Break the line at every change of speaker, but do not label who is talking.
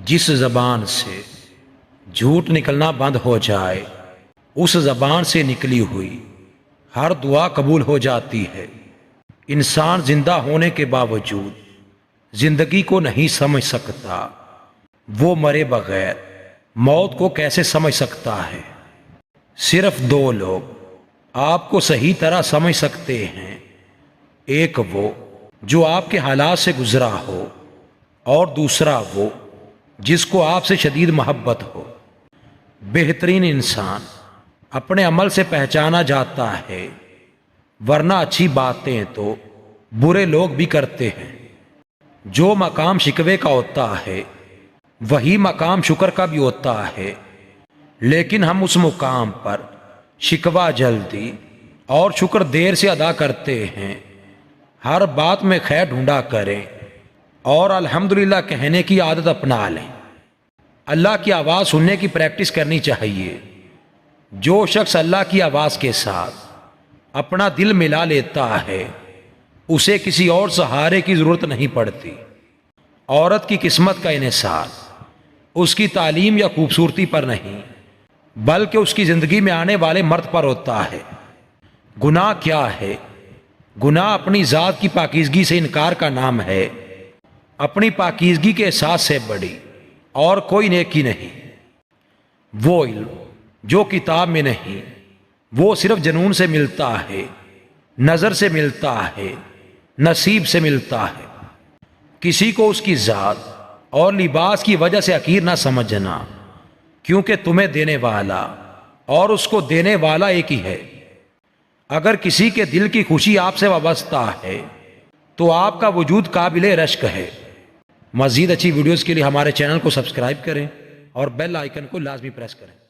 جس زبان سے جھوٹ نکلنا بند ہو جائے اس زبان سے نکلی ہوئی ہر دعا قبول ہو جاتی ہے۔ انسان زندہ ہونے کے باوجود زندگی کو نہیں سمجھ سکتا، وہ مرے بغیر موت کو کیسے سمجھ سکتا ہے؟ صرف دو لوگ آپ کو صحیح طرح سمجھ سکتے ہیں، ایک وہ جو آپ کے حالات سے گزرا ہو اور دوسرا وہ جس کو آپ سے شدید محبت ہو۔ بہترین انسان اپنے عمل سے پہچانا جاتا ہے، ورنہ اچھی باتیں تو برے لوگ بھی کرتے ہیں۔ جو مقام شکوے کا ہوتا ہے وہی مقام شکر کا بھی ہوتا ہے، لیکن ہم اس مقام پر شکوہ جلدی اور شکر دیر سے ادا کرتے ہیں۔ ہر بات میں خیر ڈھونڈا کریں اور الحمدللہ کہنے کی عادت اپنا لیں۔ اللہ کی آواز سننے کی پریکٹس کرنی چاہیے۔ جو شخص اللہ کی آواز کے ساتھ اپنا دل ملا لیتا ہے اسے کسی اور سہارے کی ضرورت نہیں پڑتی۔ عورت کی قسمت کا انحصار اس کی تعلیم یا خوبصورتی پر نہیں، بلکہ اس کی زندگی میں آنے والے مرد پر ہوتا ہے۔ گناہ کیا ہے؟ گناہ اپنی ذات کی پاکیزگی سے انکار کا نام ہے۔ اپنی پاکیزگی کے احساس سے بڑی اور کوئی نیکی نہیں۔ وہ علم جو کتاب میں نہیں، وہ صرف جنون سے ملتا ہے، نظر سے ملتا ہے، نصیب سے ملتا ہے۔ کسی کو اس کی ذات اور لباس کی وجہ سے حقیر نہ سمجھنا، کیونکہ تمہیں دینے والا اور اس کو دینے والا ایک ہی ہے۔ اگر کسی کے دل کی خوشی آپ سے وابستہ ہے تو آپ کا وجود قابل رشک ہے۔ مزید اچھی ویڈیوز کے لیے ہمارے چینل کو سبسکرائب کریں اور بیل آئیکن کو لازمی پریس کریں۔